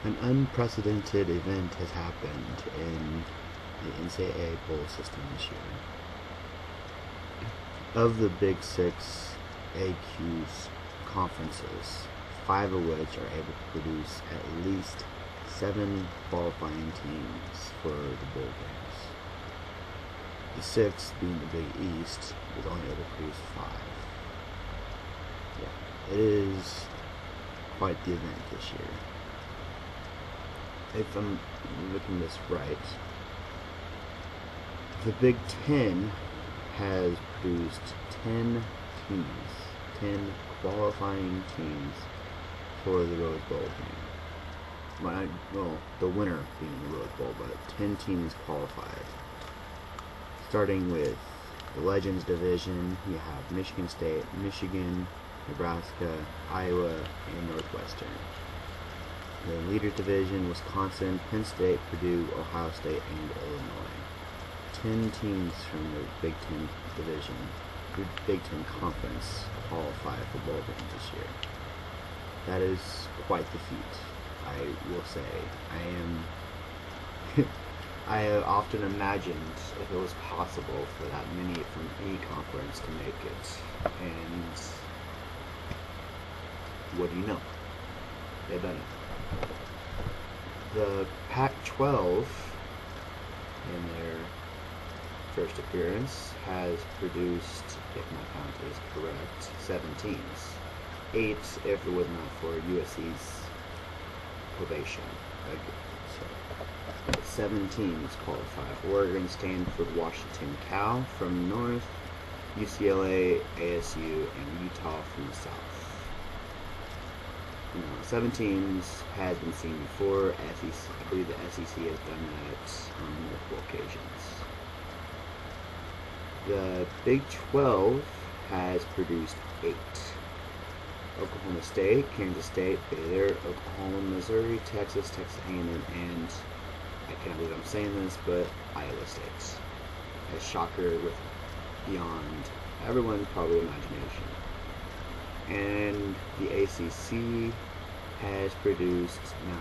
An unprecedented event has happened in the NCAA bowl system this year. Of the Big Six AQ's conferences, 5 of which are able to produce at least 7 qualifying teams for the bowl games. The 6th, being the Big East, is only able to produce 5. Yeah, it is quite the event this year. If I'm looking this right, the Big Ten has produced 10 teams, 10 qualifying teams for the Rose Bowl game. Well, the winner being the Rose Bowl, but 10 teams qualified. Starting with the Legends Division, you have Michigan State, Michigan, Nebraska, Iowa, and Northwestern. The Leaders Division, Wisconsin, Penn State, Purdue, Ohio State, and Illinois. 10 teams from the Big Ten Division, the Big Ten Conference, qualify for bowl games this year. That is quite the feat, I will say. I have often imagined if it was possible for that many from any conference to make it, and what do you know? They've done it. The Pac-12, in their first appearance, has produced, if my count is correct, 7 teams. 8 if it was not for USC's probation. So, 7 teams qualify. Oregon, Stanford, Washington, Cal from the north, UCLA, ASU, and Utah from the south. 7 teams has been seen before. SEC, I believe the SEC has done that on multiple occasions. The Big 12 has produced 8. Oklahoma State, Kansas State, Baylor, Oklahoma, Missouri, Texas, Texas A&M, and I can't believe I'm saying this, but Iowa State. A shocker with beyond everyone's probably imagination. And the ACC has produced 9.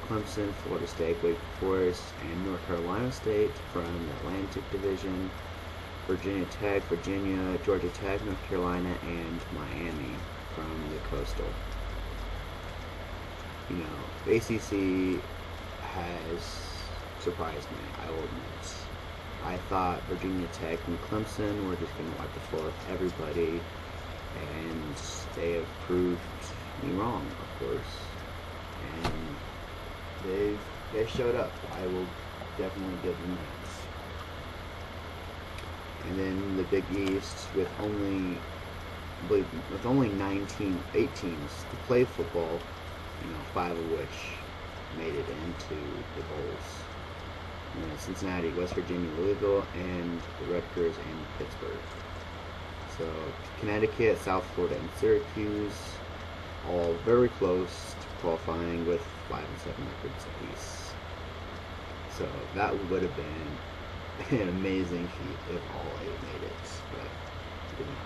Clemson, Florida State, Wake Forest, and North Carolina State from the Atlantic Division. Virginia Tech, Virginia, Georgia Tech, North Carolina, and Miami from the Coastal. You know, the ACC has surprised me, I will admit. I thought Virginia Tech and Clemson were just going to wipe the floor with everybody, and they have proved me wrong, of course. And they showed up. I will definitely give them that. And then the Big East, with only 8 teams to play football, 5 of which made it into the bowls. Cincinnati, West Virginia, Louisville, and the Rutgers and Pittsburgh. So Connecticut, South Florida, and Syracuse, all very close to qualifying with 5 and 7 records apiece. So that would have been an amazing feat if all 8 made it, but it did not.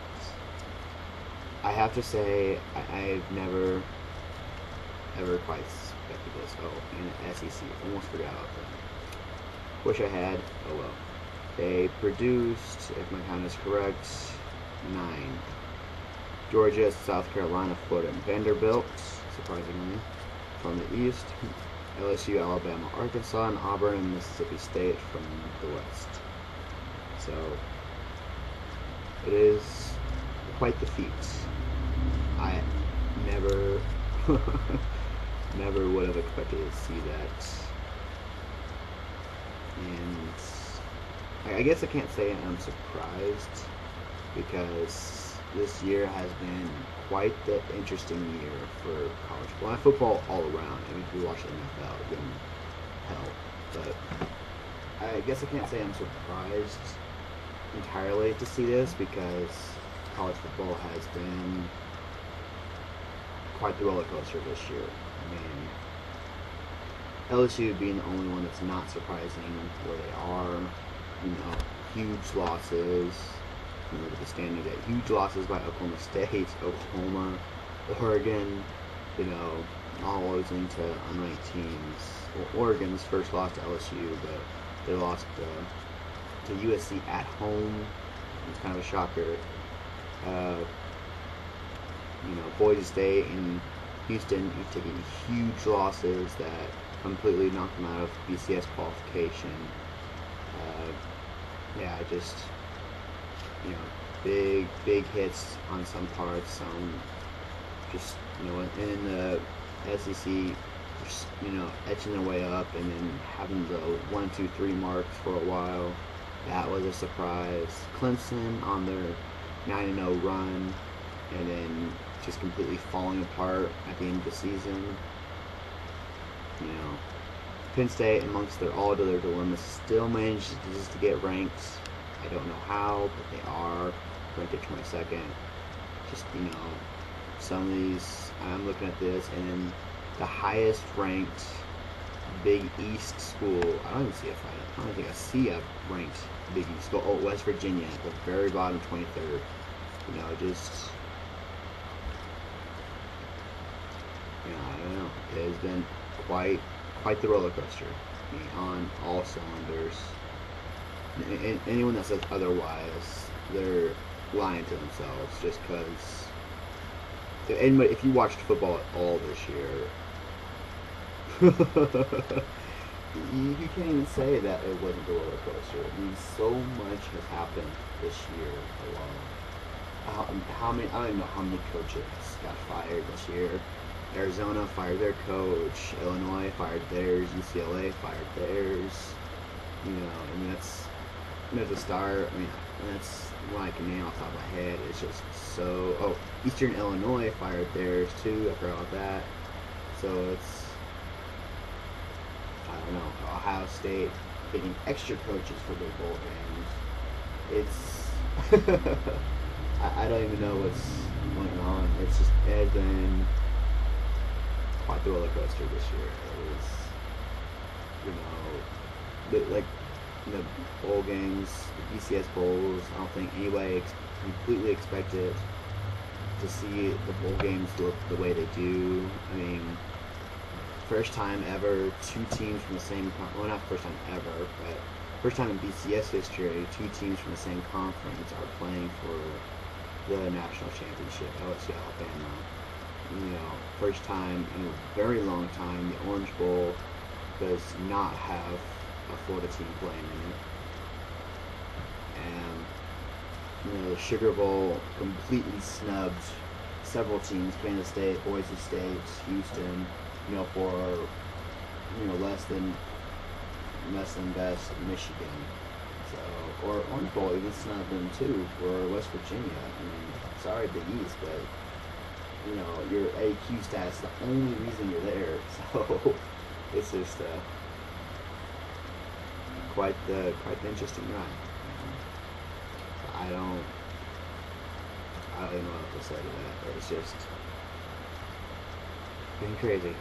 I have to say, I've never ever quite expected this. Oh, and the SEC, almost forgot about them. Wish I had. Oh well. They produced, if my count is correct, 9. Georgia, South Carolina, Florida, and Vanderbilt, surprisingly. From the east, LSU, Alabama, Arkansas, and Auburn, and Mississippi State from the west. So, it is quite the feat. I never, never would have expected to see that. And I guess I can't say I'm surprised, because this year has been quite the interesting year for college football all around. I mean, if you watch the NFL, it's been hell. But I guess I can't say I'm surprised entirely to see this, because college football has been quite the roller coaster this year. I mean, LSU being the only one that's not surprising where they are, huge losses. Look at the standings at huge losses by Oklahoma State, Oklahoma, Oregon, all losing to unranked teams. Well, Oregon's first loss to LSU, but they lost to USC at home. It's kind of a shocker. Boise State and Houston each taking huge losses that completely knocked them out of BCS qualification. Just big hits on some parts. Some just in the SEC, just etching their way up and then having the 1, 2, 3 marks for a while. That was a surprise. Clemson on their 9-0 run, and then just completely falling apart at the end of the season. Penn State, amongst all of their dilemmas, still managed to get ranked. I don't know how, but they are ranked at 22nd. Just some of these, I'm looking at this, and then the highest ranked Big East school. I don't think I see a ranked Big East school. Oh, West Virginia at the very bottom, 23rd. I don't know. It has been quite the roller coaster. On all cylinders. And anyone that says otherwise, they're lying to themselves. Just because. If you watched football at all this year, you can't even say that it wasn't a roller coaster. So much has happened this year alone. How many? I don't even know how many coaches got fired this year. Arizona fired their coach. Illinois fired theirs. UCLA fired theirs. That's the start. That's one I can name off the top of my head. It's just so. Oh, Eastern Illinois fired theirs too. I forgot about that. So it's. I don't know. Ohio State getting extra coaches for their bowl games. It's. I don't even know what's going on. It has been quite the roller coaster this year. It was, the bowl games, the BCS bowls. I don't think anybody completely expected to see the bowl games look the way they do. First time ever, 2 teams from the same. Well, not first time ever, but first time in BCS history, 2 teams from the same conference are playing for the national championship. LSU, Alabama. First time in a very long time, the Orange Bowl does not have a Florida team playing in it. And the Sugar Bowl completely snubbed several teams: Kansas State, Boise State, Houston. For less than best Michigan. So, or Orange Bowl even snubbed them too for West Virginia. Sorry, Big East, but your AQ stats the only reason you're there. So it's just quite the interesting run. I don't even know what to say to that. It's just been crazy.